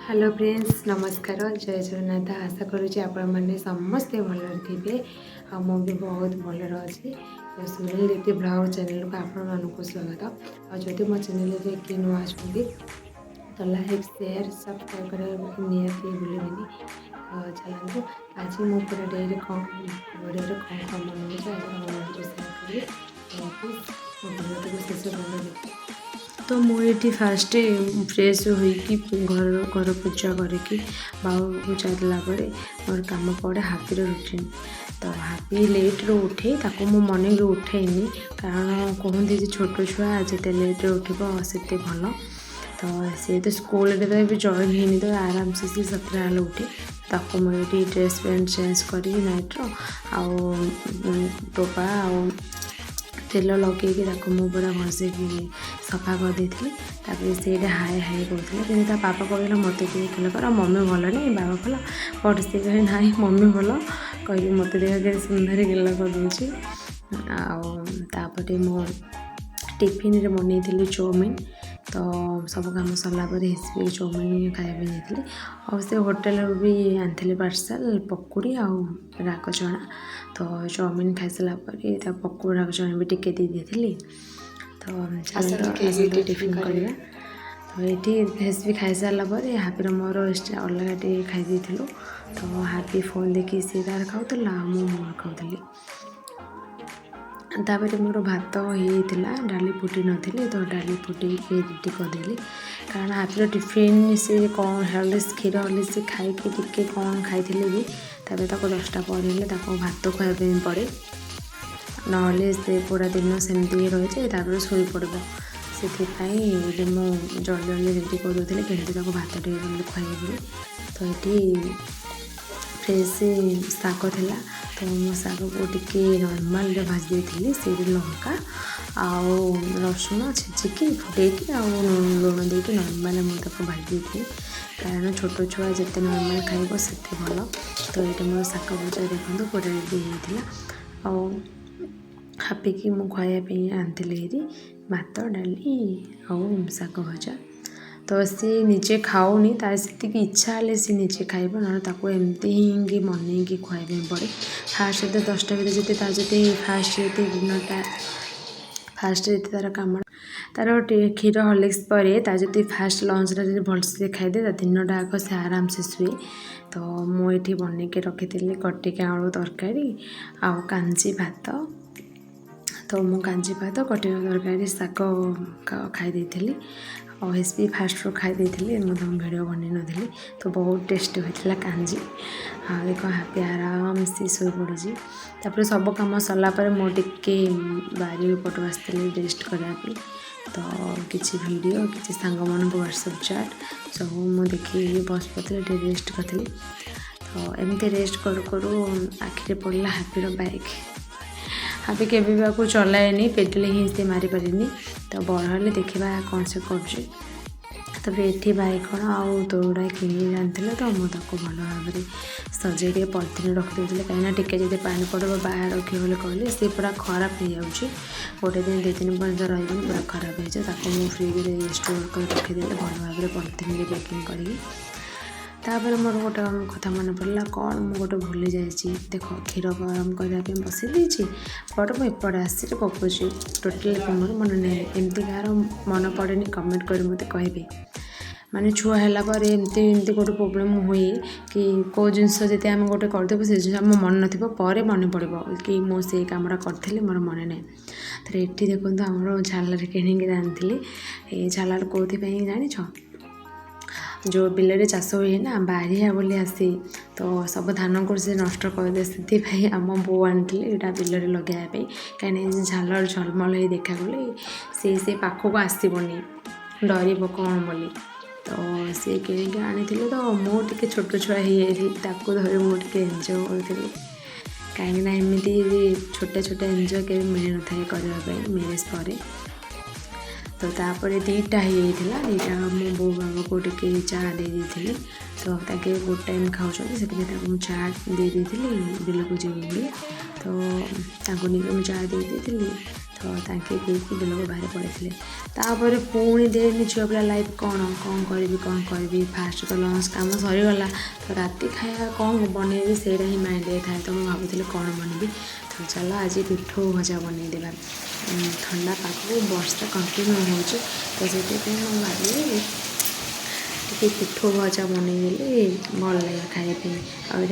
Hello friends नमस्कार जय जगन्नाथ आशा करुँचे आपण मैंने समस्ते भलरे थे मु भी बहुत भलर अच्छी तो सुनील दीदी ब्लॉग चैनल को आपको स्वागत आदि मो चैनल किए नुआ तो लाइक शेयर सब्सक्राइब करा निहाती भूलें चलते आज मो पूरा डेरी कौन वीडियो कौन कौन बनाऊँ शेयर करी तो प्लीज मो वीडियो शेष पर्यटन देखिए। तो मुझे फास्ट फ्रेश होगी घर पूजा करके बाबू को छाड़ला मोर कम पड़े हापीर रुटीन तो हापी लेट्रे उठे ताको मो मन उठेनी कारण कहते छोट छुआ जिते लेट्रे उठब से भल तो सी तो स्कूल तो जॉइन होनी तो आराम से सी 7 बेल उठे ताको मुझे ड्रेस पैंट चेंज कर नाइट्र आउ टोपा आउ तेल लगे पूरा भलसे सफा कर देती से हाय हाय कहते कि पापा कहला मत खेल कर मम्मी भल नहीं बाबा भल बट से कहे ना मम्मी भल कह मत देखा सुंदर गेल कर दूसरी आउे मो टिफिन बनई चाउमिन तो सब कम सरला हिस्पी चाउमिन खाया जाती और से होटेल भी आनी पार्सल पकुड़ी आउ राग चना तो चाउमिन खाई सारापर पकुड़ी राग चना भी टिके दे दी तो चलो टिफिन करवा तो ये भेज भी खाई सारापर हापी मोर अलग टे खाई तो हापी फोन देखी सी तार खाऊला मोर खाऊली तापर मोर भात होता डाली फुटी नी तो डाली फुटे रेडी करदेली कारण हापीर टिफिन से कौन हॉर्लिक्स क्षीर हॉर्लिक्स से खाई टिके कौन खाई भी तापर 10टा पर भात खावाई पड़े ना से पूरा दिन सेमती रही है शोई पड़ से मुझे जल्दी जल्दी रेडी कर केमती भात टे खुआई तो ये फ्रेश शाग थिला तो मो शाग को टिके नॉर्मल भाजी देती से लंका आउ रसुण छेचिकी फुटेकी लुण देकी नॉर्मल मुझे भाजी देती कारण छोट छुआ जिते नॉर्मल खाइब से भल तो ये मोर शाग भजा देखो पूरा रेडी होता हापी की मु खायापी आनी भात डाली आउ शाग भजा तो सी निजे खाऊनी तार से इच्छा है सी निजे खाइब ना एमती ही मन की खुआई पड़े फास्ट 10टा भितर जी फास्ट दिनटा फास्ट तार कम तार क्षीर हॉर्लिक्स पर जी फास्ट लंचटा जी भलसे खाईदे दिनटा आग से आराम से शुए तो मुझे बन के रखी कटिक आलू तरकारी आउ कांजी भात तो मु कांजी भात कटिक तरकारी शाग खाई और हेस्पी फास्ट फूड खाई मुझे भिडियो बन नी तो बहुत टेस्टी होता कांजी देख हापी आराम से शोई पड़ी तापर सब कम सरलापर मुझे बारी पट आसती रेस्ट करने तो किसी वीडियो किसी सांग मान व्हाट्सएप चैट सब मुझे देखी बस पड़े रेस्ट करी तो एमती रेस्ट करू करू आखिरे पड़ा हापीर बाइक हापी के चलाएनी पेडल ही से मारी पारे तो बड़े देखा कौन से कर ये बैगण आउ दौड़ा किणी आनी तो मुझे भल भाव सजे पलिथिन रखिदे कहीं टिके जब पानी पड़े बाहर रखिए कहले सी पूरा खराब हो जाए गोटे दिन 2 दिन पर्यटन रही पूरा खराब हो जाए फ्रिज में स्टोर कर रखिदे भल भाव पलिथिन पैकिंग करी तापर मोर गोटे कथा मन पड़ा कौन मुझे गोटे भूली जाइए देख क्षीर गरम करने बसई देती बट मुझे एपटे आसी पकुची टोटाल मोर मन नहीं एमती कह मन पड़े कमेंट कर मत कहे माने छुआ है एमती गोटे प्रोब्लेम हुए कि कौ जिनस जी आम गोटे करदेव से जिन आम मन न मन पड़ो कि मुझे कमटा करी मोर मन ना तो ये देखो आम झालर किणी आनी झालर कौन जानी जो बिल चाष हुए ना बारिया बोली आसी तो सब धान को से नष्ट करदे से आम बो आनी यहाँ बिल लगे कहीं झालर झलमल हो देखा गले से पाखक आसबनी डर कौन बोली तो सी किणिक आनी तो मुझे छोट छुआ धरी मुझे एंजय करी कहीं एमती छोटे छोटे एंजय के मिल न था करने मैरेज पर तो तापर 2टा होता मो बो बाबा को टे चा दे दी तो ताके गुड टाइम खाऊँ से चा दे दी बिल को जीव बोली तो नहीं मुझे चा दे दी तो तांके पीकी बिलକୁ बाहर पड़े तापर पुणी देनी छुआ पिला लाइफ कौन करी फास्ट तो लंच काम सरीगला तो राति खाया कौन बनैबी से ही माइंड था तो मुझे भावुली कौन बनैबी तो चलो आज पिठो भजा बनईदेवा ठंडा पाग वर्षा कंटिन्यू हो तो से भाविली टे पिठो भजा बनईदेले भल लगे खायापी आठ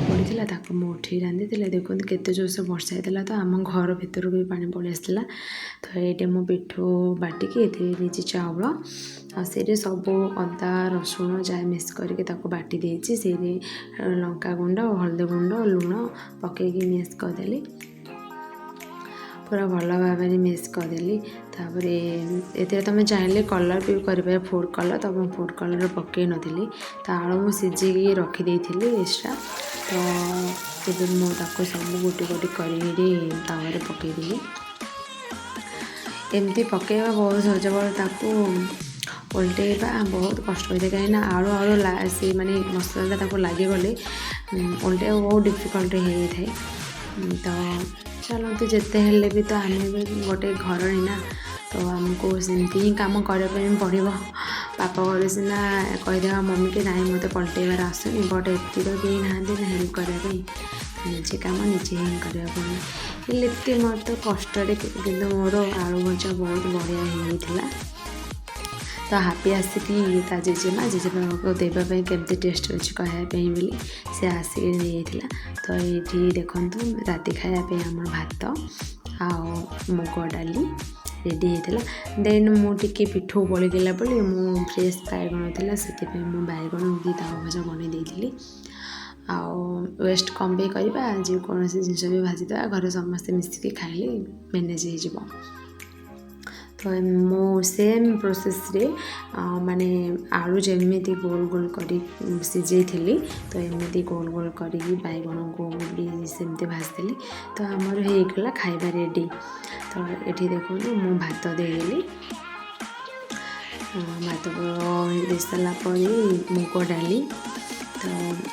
पड़ा मु उठी रांधि देखते केते जोरसे वर्षा होता तो आम घर भर भी पानी पलि आसला तो ये मो पिठो बाटिकी ये चाउल आसे सब अदा रसुण जहाँ मिक्स करके बाटी देती से लंका गुंड हल्दी गुंड लुण पकईकि मिक्स करदेली पूरा भल भाव मिक्स करदेली तापर ये तुम चाहिए कलर भी कर फूड कलर तो मैं फूड कलर पकई नी तो आलू मुझे सिझी रखीदे एक्सट्रा तो मुझे सब गोटे गोटे कर तावे पकईदेली एमती पकईवा बहुत सहज ताकू ओल्टेवा बहुत कष्ट होता है कहीं आलू आलू से माने मसला लगिगले ओल्टे बहुत डिफिकल्ट हो तो चलते जिते हेल्ले भी तो आम भी गोटे घर ना तो आमको सेमती ही कम करने पड़ो बापा घर सीना कहीदे मम्मी के नाई मत पलटेबार आसुनी बट एति तो कहीं ना हेल्प करने निजे कम निजे ही करने एत मत कष्ट कि मोर आलू भजा बहुत बढ़िया होता तो हापी आसिकी ता जेजेमा जेजेमा देवाई केमती टेस्ट अच्छी कहवाई बोली सी आसिक नहीं तो ये देखूँ राति खायापी आम भात आउ मुग डाली रेडी होता देन मुझे पिठो बड़ीगला बोली मु फ्रेश बैगण था से बैगण दुईटा भजा बनई आउ वेस्ट कम भी करवा जेकोसी जिनस भी भाजीदा घर समस्ते मिसिकी खाइले मैनेज हो तो मो सेम प्रोसेस रे माने आलू जमी गोल गोल करी सिझे थी तो एमती गोल गोल करी बैगण को भी सेमती भाजदेली तो आमर होगला खाଇବା रेडी तो ये देखो मु भात देदेली भात दे सारापर मुग डाली तो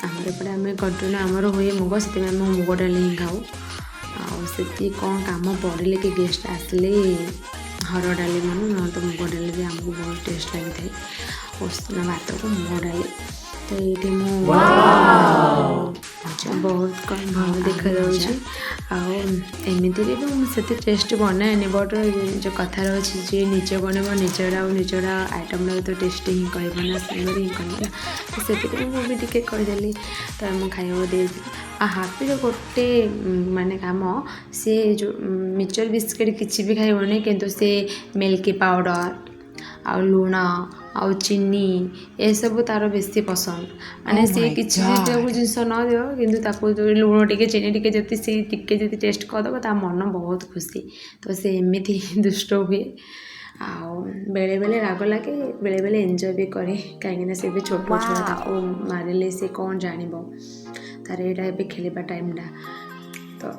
आमर एपटे आम कंटिन्यू आमर हुए मुग से मुग डाली ही खाऊ आती कौन कम पड़े कि गेस्ट आसिले हर डाली मन ना तो मुग डाली भी आमको बहुत टेस्ट लगी था उष्ण भात को मुग डाली तो ये बहुत कम भाव देखा आमती भी मुझे टेस्ट बनाए बट जो कथार अच्छी जी निजे बनब निजरा आइटम तो टेस्ट ही कहना सागर ही कहना तो से मुझे टे कहीदेली तो मुझे खाइबा दे हापी गोटे माने काम सी जो मिक्सचर बिस्किट किसी भी खाइबनी किंतु से मिल्क पाउडर आ लुण आ चीनी ये सब तार बेसी पसंद माने सी किसी जिनस न दियो कि लुण टे चीनी टे जति सी टे टेस्ट करदेव ता मन बहुत खुशी तो से एमती दुष्ट हुए आउ बेले बेले राग लगे बेले बेले एंजॉय भी करे कहीं से भी छोट छुआ मारे से कौन जान तार ये खेलवा टाइमटा तो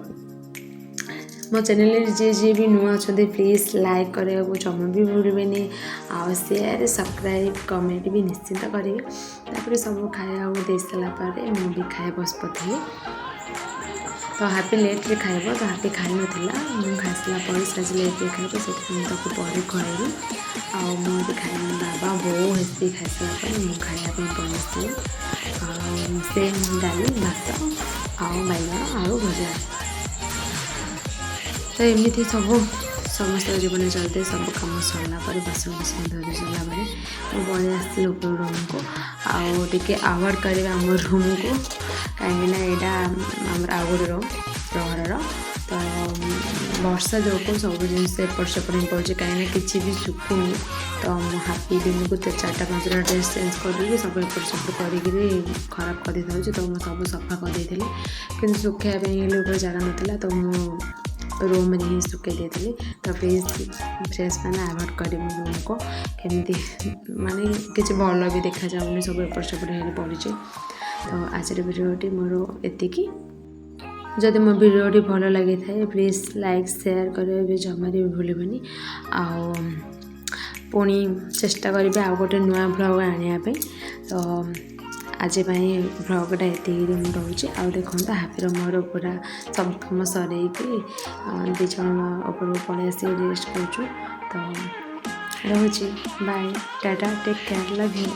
मो चैनल जी भी नुआ अच्छा प्लीज लाइक करने को जमा भी भूलें आ शेयर सब्सक्राइब कमेंट भी निश्चिंत करेंगे तापर सब खाया दे सारापर मु भी खाए बस पड़ी तो हापी लेट्रे खाइब तो हापी खाई नाला मुझे खाई सारापर से लेट्रे खाइब से पढ़ी खुआबी आगे खाई बाबा बो हेसी खाई सारापर मुझे खायापी पड़ी से डाली भात आउ बैगण आलू भजा तो एमती सब समस्त जीवन चलते सब कम सरला बासन बासन धरी सरला मैं पलि आसती ऊपर रूम को आगे आवार्ड करें आम रूम को कहीं यहाँ आउ गोटे रूम प्रहर तो वर्षा जो को सब जिन एपट सेपट ही पड़े कहीं किसी भी सुखुनी तो हापी दिन को 4टा 5टा ड्रेस चेंज कर सब एपट सेपट कर खराब कर तो मुझे सब सफा कर कि सुखाई जगह नाला तो मु रूम में ही सुखे देती तो प्लीज फ्रेश मैंने आभोड कर रूम को केमती माने किसी भल भी देखा जाऊनी सब एपट सेपट हो पड़ी तो आज भिडियोटी मोर एतिकी जदि मो भिडियोटी भल लगी था प्लीज लाइक शेयर करें भी जमा भी भूलबनी आउ पुणी चेष्टा करेंगे आउ गोटे नुआ ब्लॉग आने तो आज भ्लगटा ये मुझे रोचे आउ देखो हाफीर मोर पूरा सब कम सर दिज ऊपर पलि आस रेस्ट करूँ तो रोचे bye tata take care love you.